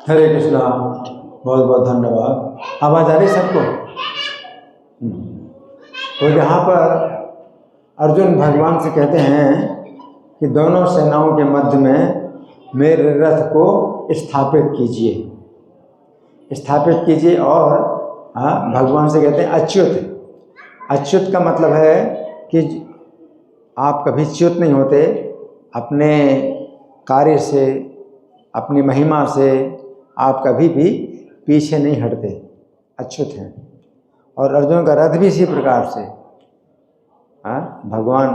हरे कृष्णा। बहुत बहुत धन्यवाद। आवाज़ आ रही सबको? तो यहाँ पर अर्जुन भगवान से कहते हैं कि दोनों सेनाओं के मध्य में मेरे रथ को स्थापित कीजिए और भगवान से कहते हैं अच्युत का मतलब है कि आप कभी च्युत नहीं होते, अपने कार्य से, अपनी महिमा से आप कभी भी पीछे नहीं हटते, अच्युत हैं। और अर्जुन का रथ भी इसी प्रकार से भगवान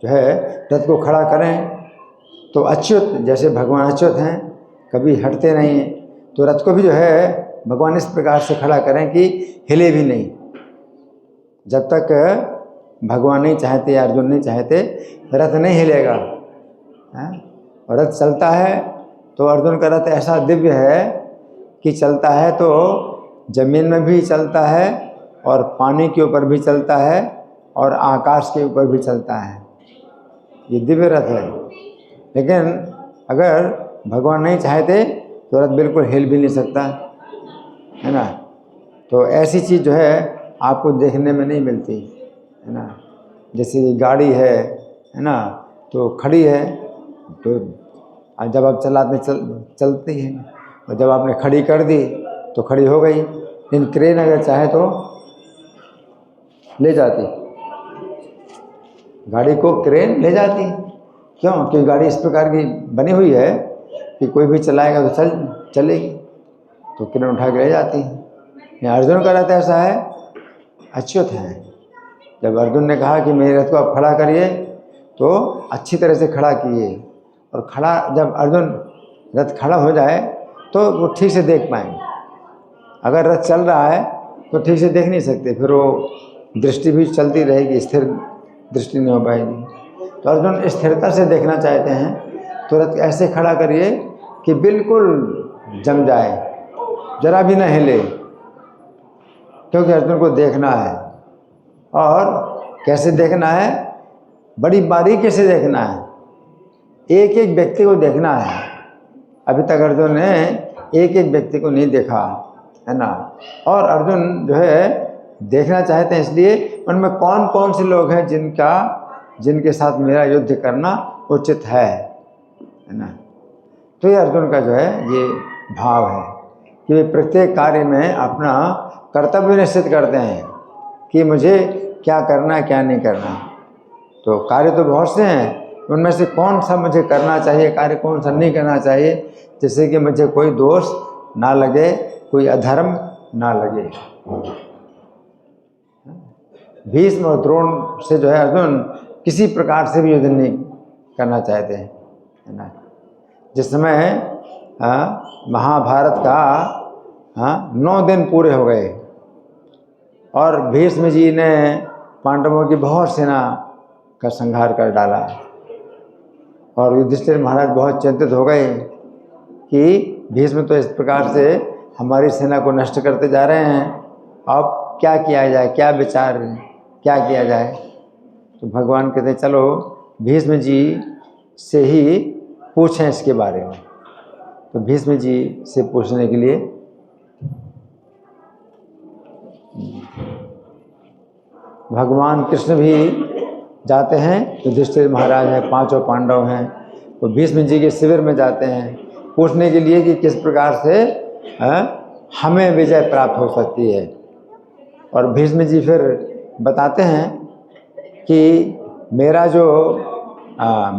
जो है रथ को खड़ा करें तो अच्युत, जैसे भगवान अच्युत हैं, कभी हटते नहीं हैं, तो रथ को भी जो है भगवान इस प्रकार से खड़ा करें कि हिले भी नहीं। जब तक भगवान नहीं चाहते, अर्जुन नहीं चाहते, रथ नहीं हिलेगा। और रथ चलता है तो अर्जुन का रथ ऐसा दिव्य है कि चलता है तो जमीन में भी चलता है और पानी के ऊपर भी चलता है और आकाश के ऊपर भी चलता है। ये दिव्य रथ है। लेकिन अगर भगवान नहीं चाहते तो रथ बिल्कुल हिल भी नहीं सकता, है ना। तो ऐसी चीज़ जो है आपको देखने में नहीं मिलती, है ना। जैसे गाड़ी है ना, तो खड़ी है तो जब आप चलाते चलती है, और जब आपने खड़ी कर दी तो खड़ी हो गई। लेकिन क्रेन अगर चाहे तो ले जाती, गाड़ी को क्रेन ले जाती। क्यों? क्योंकि गाड़ी इस प्रकार की बनी हुई है कि कोई भी चलाएगा तो चलेगी, तो क्रेन उठा के ले जाती है। अर्जुन का रथ ऐसा है, अच्युत है। जब अर्जुन ने कहा कि मेरे रथ को आप खड़ा करिए तो अच्छी तरह से खड़ा किए, और जब अर्जुन रथ खड़ा हो जाए तो वो ठीक से देख पाएंगे। अगर रथ चल रहा है तो ठीक से देख नहीं सकते, फिर वो दृष्टि भी चलती रहेगी, स्थिर दृष्टि नहीं हो पाएगी। तो अर्जुन स्थिरता से देखना चाहते हैं तो रथ ऐसे खड़ा करिए कि बिल्कुल जम जाए, जरा भी ना हिले, क्योंकि अर्जुन को देखना है। और कैसे देखना है? बड़ी बारीकी से देखना है, एक एक व्यक्ति को देखना है। अभी तक अर्जुन ने एक एक व्यक्ति को नहीं देखा, है ना। और अर्जुन जो है देखना चाहते हैं इसलिए उनमें कौन कौन से लोग हैं जिनके साथ मेरा युद्ध करना उचित है ना। तो ये अर्जुन का जो है ये भाव है कि वे प्रत्येक कार्य में अपना कर्तव्य निश्चित करते हैं कि मुझे क्या करना है, क्या नहीं करना। तो कार्य तो बहुत से हैं, उनमें से कौन सा मुझे करना चाहिए कार्य, कौन सा नहीं करना चाहिए, जिससे कि मुझे कोई दोष ना लगे, कोई अधर्म ना लगे। भीष्म और द्रोण से जो है अर्जुन किसी प्रकार से भी युद्ध नहीं करना चाहते हैं, है ना। जिस समय महाभारत का 9 दिन पूरे हो गए और भीष्म जी ने पांडवों की बहुत सेना का संहार कर डाला, और युधिष्ठिर महाराज बहुत चिंतित हो गए कि भीष्म तो इस प्रकार से हमारी सेना को नष्ट करते जा रहे हैं, अब क्या किया जाए, क्या विचार, क्या किया जाए। तो भगवान कहते चलो भीष्म जी से ही पूछें इसके बारे में। तो भीष्म जी से पूछने के लिए भगवान कृष्ण भी जाते हैं। युधिष्ठिर महाराज हैं, 5 पांडव हैं, तो भीष्म जी के शिविर में जाते हैं पूछने के लिए कि किस प्रकार से हमें विजय प्राप्त हो सकती है। और भीष्म जी फिर बताते हैं कि मेरा जो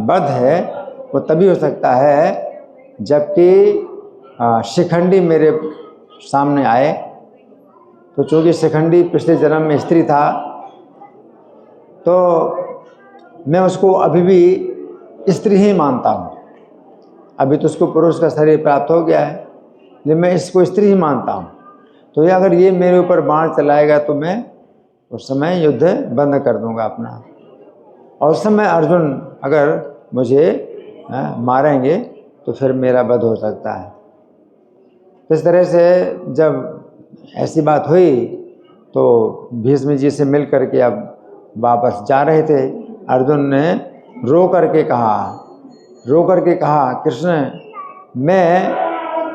वध है वो तभी हो सकता है जबकि शिखंडी मेरे सामने आए। तो चूँकि शिखंडी पिछले जन्म में स्त्री था, तो मैं उसको अभी भी स्त्री ही मानता हूँ। अभी तो उसको पुरुष का शरीर प्राप्त हो गया है, लेकिन मैं इसको स्त्री ही मानता हूँ। तो ये अगर ये मेरे ऊपर बाण चलाएगा तो मैं उस समय युद्ध बंद कर दूंगा अपना, और उस समय अर्जुन अगर मुझे मारेंगे तो फिर मेरा वध हो सकता है। तो इस तरह से जब ऐसी बात हुई तो भीष्म जी से मिल करके अब वापस जा रहे थे, अर्जुन ने रो करके कहा कृष्ण मैं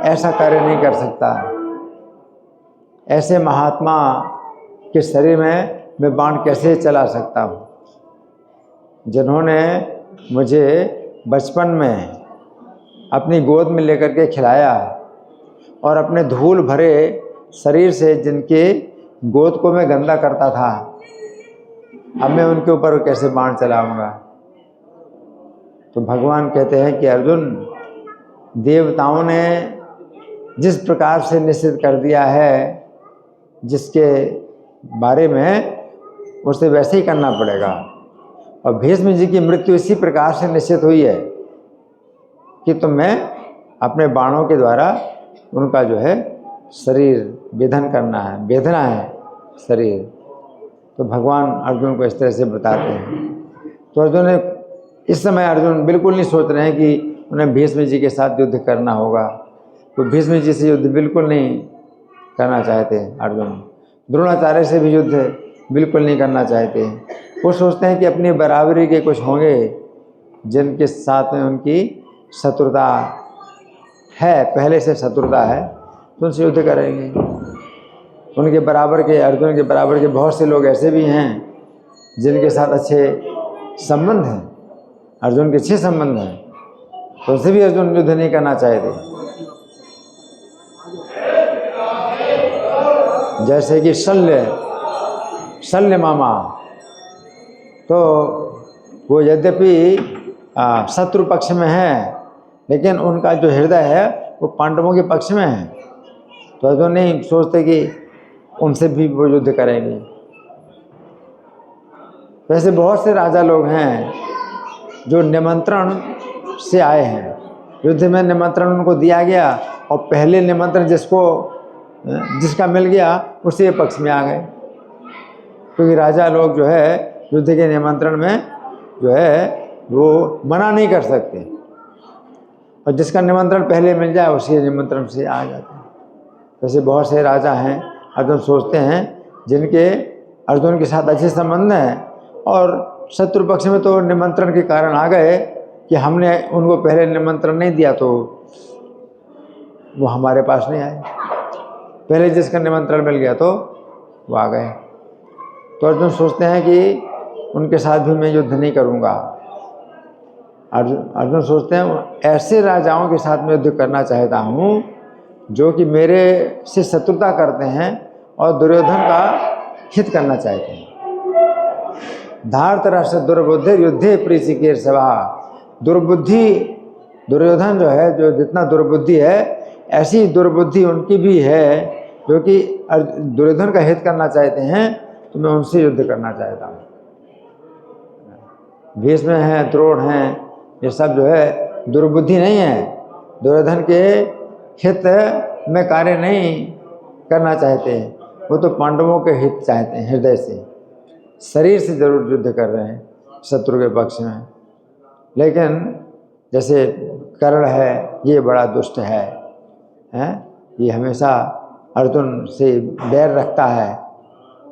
ऐसा कार्य नहीं कर सकता। ऐसे महात्मा के शरीर में मैं बाण कैसे चला सकता हूँ, जिन्होंने मुझे बचपन में अपनी गोद में लेकर के खिलाया और अपने धूल भरे शरीर से जिनके गोद को मैं गंदा करता था, अब मैं उनके ऊपर कैसे बाण चलाऊंगा। तो भगवान कहते हैं कि अर्जुन, देवताओं ने जिस प्रकार से निश्चित कर दिया है जिसके बारे में, उसे वैसे ही करना पड़ेगा। और भीष्म जी की मृत्यु इसी प्रकार से निश्चित हुई है कि तुम्हें अपने बाणों के द्वारा उनका जो है शरीर वेधन करना है, वेदना है शरीर। तो भगवान अर्जुन को इस तरह से बताते हैं। तो अर्जुन ने इस समय अर्जुन बिल्कुल नहीं सोच रहे हैं कि उन्हें भीष्म जी के साथ युद्ध करना होगा। तो भीष्म जी से युद्ध बिल्कुल नहीं करना चाहते अर्जुन। द्रोणाचार्य से भी युद्ध बिल्कुल नहीं करना चाहते। वो सोचते हैं कि अपनी बराबरी के कुछ होंगे जिनके साथ में उनकी शत्रुता है, पहले से शत्रुता है, तो उनसे युद्ध करेंगे। उनके बराबर के, अर्जुन के बराबर के बहुत से लोग ऐसे भी हैं जिनके साथ अच्छे संबंध हैं, अर्जुन के अच्छे संबंध हैं, तो उनसे भी अर्जुन युद्ध नहीं करना चाहते। जैसे कि शल्य मामा, तो वो यद्यपि शत्रु पक्ष में है, लेकिन उनका जो हृदय है वो पांडवों के पक्ष में है। तो अर्जुन नहीं सोचते कि उनसे भी वो युद्ध करेंगे। वैसे बहुत से राजा लोग हैं जो निमंत्रण से आए हैं, युद्ध में निमंत्रण उनको दिया गया और पहले निमंत्रण जिसका मिल गया उसी पक्ष में आ गए। क्योंकि राजा लोग जो है युद्ध के निमंत्रण में जो है वो मना नहीं कर सकते, और जिसका निमंत्रण पहले मिल जाए उसी निमंत्रण से आ जाते हैं। वैसे बहुत से राजा हैं, अर्जुन सोचते हैं, जिनके अर्जुन के साथ अच्छे संबंध हैं और शत्रु पक्ष में तो निमंत्रण के कारण आ गए कि हमने उनको पहले निमंत्रण नहीं दिया तो वो हमारे पास नहीं आए, पहले जिसका निमंत्रण मिल गया तो वो आ गए। तो अर्जुन सोचते हैं कि उनके साथ भी मैं युद्ध नहीं करूंगा। अर्जुन सोचते हैं ऐसे राजाओं के साथ मैं युद्ध करना चाहता हूँ जो कि मेरे से शत्रुता करते हैं और दुर्योधन का हित करना चाहते हैं। धार्तराष्ट्र दुर्बुद्धि युद्धे प्रीचिकेर सभा। दुर्बुद्धि दुर्योधन जो है, जो जितना दुर्बुद्धि है, ऐसी दुर्बुद्धि उनकी भी है जो कि दुर्योधन का हित करना चाहते हैं, तो मैं उनसे युद्ध करना चाहता हूँ। भीष्म हैं, द्रोण हैं, ये सब जो है दुर्बुद्धि नहीं है, दुर्योधन के हित में कार्य नहीं करना चाहते, वो तो पांडवों के हित चाहते हैं, हृदय से, शरीर से जरूर युद्ध कर रहे हैं शत्रु के पक्ष में। लेकिन जैसे कर्ण है, ये बड़ा दुष्ट है, ये हमेशा अर्जुन से बैर रखता है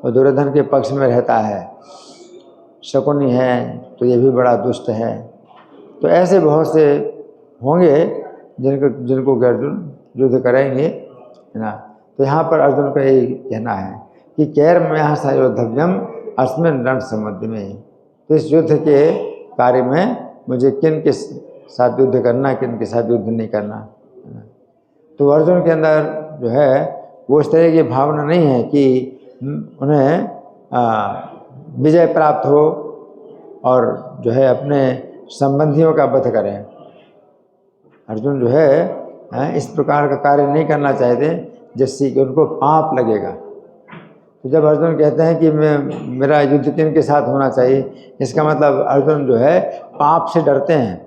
और दुर्योधन के पक्ष में रहता है। शकुनी है तो ये भी बड़ा दुष्ट है। तो ऐसे बहुत से होंगे जिनको अर्जुन युद्ध करेंगे, है ना। तो यहाँ पर अर्जुन का यही कहना है कि कैर में यहाँ सायोधव्यम अस्मिन रण समुद्र में। तो इस युद्ध के कार्य में मुझे किन के साथ युद्ध करना, किन के साथ युद्ध नहीं करना, है ना। तो अर्जुन के अंदर जो है वो इस तरह की भावना नहीं है कि उन्हें विजय प्राप्त हो और जो है अपने संबंधियों का वध करें। अर्जुन जो है इस प्रकार का कार्य नहीं करना चाहते जिससे कि उनको पाप लगेगा। तो जब अर्जुन कहते हैं कि मेरा युद्ध किन के साथ होना चाहिए, इसका मतलब अर्जुन जो है पाप से डरते हैं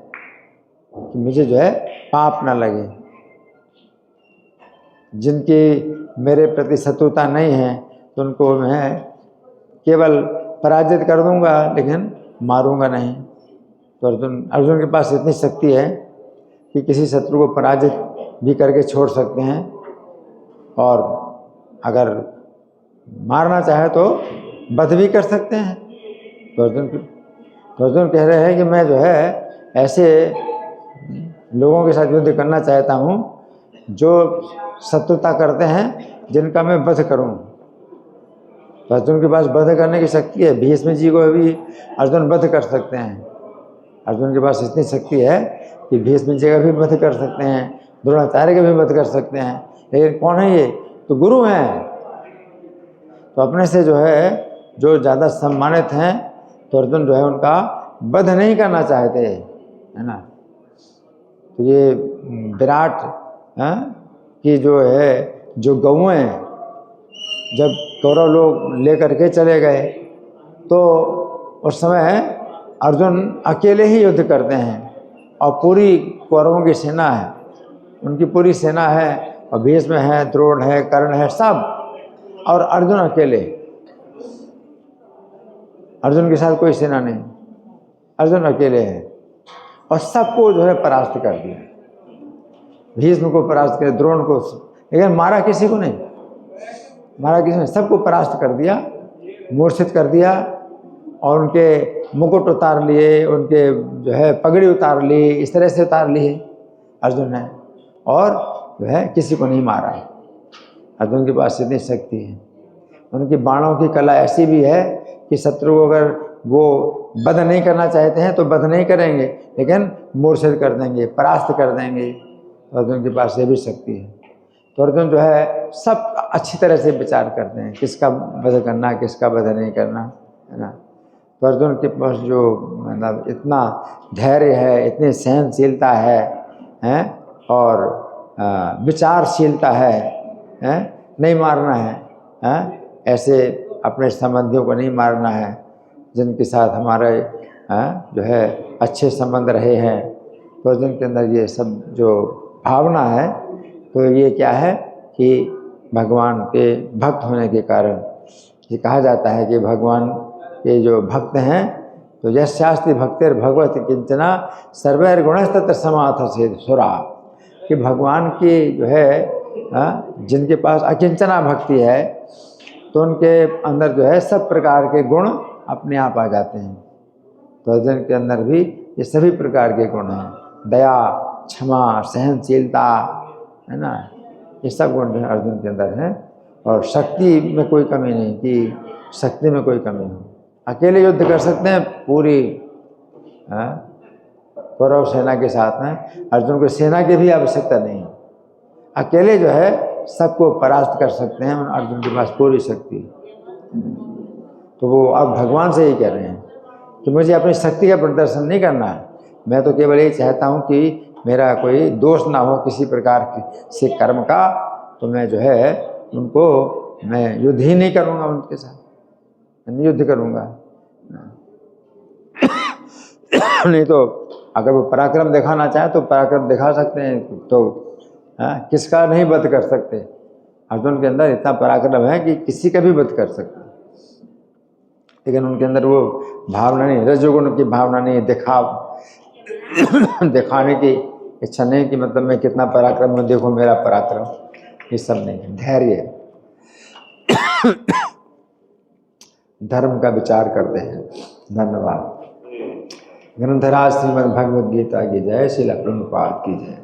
कि मुझे जो है पाप ना लगे। जिनकी मेरे प्रति शत्रुता नहीं है तो उनको मैं केवल पराजित कर दूंगा, लेकिन मारूंगा नहीं। तो अर्जुन के पास इतनी शक्ति है कि किसी शत्रु को पराजित भी करके छोड़ सकते हैं, और अगर मारना चाहे तो वध भी कर सकते हैं। तो अर्जुन कह रहे हैं कि मैं जो है ऐसे लोगों के साथ युद्ध करना चाहता हूँ जो शत्रुता करते हैं जिनका मैं वध करूं। तो अर्जुन के पास वध करने की शक्ति है। भीष्म जी को भी अर्जुन वध कर सकते हैं। अर्जुन के पास इतनी शक्ति है कि भीष्म जी का भी वध कर सकते हैं, द्रोणाचार्य का भी वध कर सकते हैं। लेकिन कौन है ये? तो गुरु हैं। तो अपने से जो है जो ज़्यादा सम्मानित हैं, तो अर्जुन जो है उनका वध नहीं करना चाहते, है ना। तो ये विराट की जो है जो गौएं जब कौरव लोग लेकर के चले गए, तो उस समय अर्जुन अकेले ही युद्ध करते हैं और पूरी कौरवों की सेना है, उनकी पूरी सेना है, और भीष्म है, द्रोण है, कर्ण है, सब, और अर्जुन अकेले। अर्जुन के साथ कोई सेना नहीं, अर्जुन अकेले है और सबको जो है परास्त कर दिया। भीष्म को परास्त कर, द्रोण को, लेकिन मारा किसी को नहीं, मारा किसी ने, सबको परास्त कर दिया, मूर्छित कर दिया, और उनके मुकुट उतार लिए, उनके जो है पगड़ी उतार ली, इस तरह से उतार ली है अर्जुन ने, और जो है किसी को नहीं मारा। अर्जुन के पास इतनी शक्ति है। उनकी बाणों की कला ऐसी भी है कि शत्रु को अगर वो वध नहीं करना चाहते हैं तो वध नहीं करेंगे, लेकिन मूर्छित कर देंगे, परास्त कर देंगे। तो अर्जुन के पास ये भी शक्ति है। तो अर्जुन जो है सब अच्छी तरह से विचार करते हैं, किसका वध करना, किसका वध नहीं करना, है ना। तो अर्जुन के पास जो मतलब इतना धैर्य है, इतनी सहनशीलता है, और विचारशीलता है, नहीं मारना है, ऐसे अपने संबंधियों को नहीं मारना है जिनके साथ हमारे जो है अच्छे संबंध रहे हैं। तो अर्जुन के अंदर ये सब जो भावना है, तो ये क्या है कि भगवान के भक्त होने के कारण ये कहा जाता है कि भगवान के जो भक्त हैं, तो यस्यास्ति भक्तिर भगवत किंचना सर्वैर्गुणस्तत्र समाथ सुरा, कि भगवान की जो है जिनके पास अकिंचना भक्ति है, तो उनके अंदर जो है सब प्रकार के गुण अपने आप आ जाते हैं। तो अर्जुन के अंदर भी ये सभी प्रकार के गुण हैं, दया, क्षमा, सहनशीलता, है ना, ये सब गुण जो है अर्जुन के अंदर हैं। और शक्ति में कोई कमी नहीं कि शक्ति में कोई कमी हो। अकेले युद्ध कर सकते हैं पूरी कौरव सेना के साथ में, अर्जुन को सेना की भी आवश्यकता नहीं है, अकेले जो है सबको परास्त कर सकते हैं, अर्जुन के पास पूरी शक्ति। तो वो अब भगवान से ही कह रहे हैं कि मुझे अपनी शक्ति का प्रदर्शन नहीं करना है, मैं तो केवल ये चाहता हूँ कि मेरा कोई दोष ना हो किसी प्रकार से कर्म का, तो मैं जो है उनको मैं युद्ध ही नहीं करूँगा, उनके साथ नहीं युद्ध करूँगा। नहीं तो अगर वो पराक्रम दिखाना चाहे तो पराक्रम दिखा सकते हैं, तो किसका नहीं वध कर सकते। अर्जुन के अंदर इतना पराक्रम है कि किसी का भी वध कर सकते, लेकिन उनके अंदर वो भावना नहीं, रजोगुण की भावना नहीं, दिखाने की इच्छा नहीं कि मतलब मैं कितना पराक्रम में, देखो मेरा पराक्रम, ये सब नहीं है। धैर्य, धर्म का विचार करते हैं। धन्यवाद। ग्रंथराज श्रीमद् भगवद गीता की जय, श्रील प्रभुपाद की जय।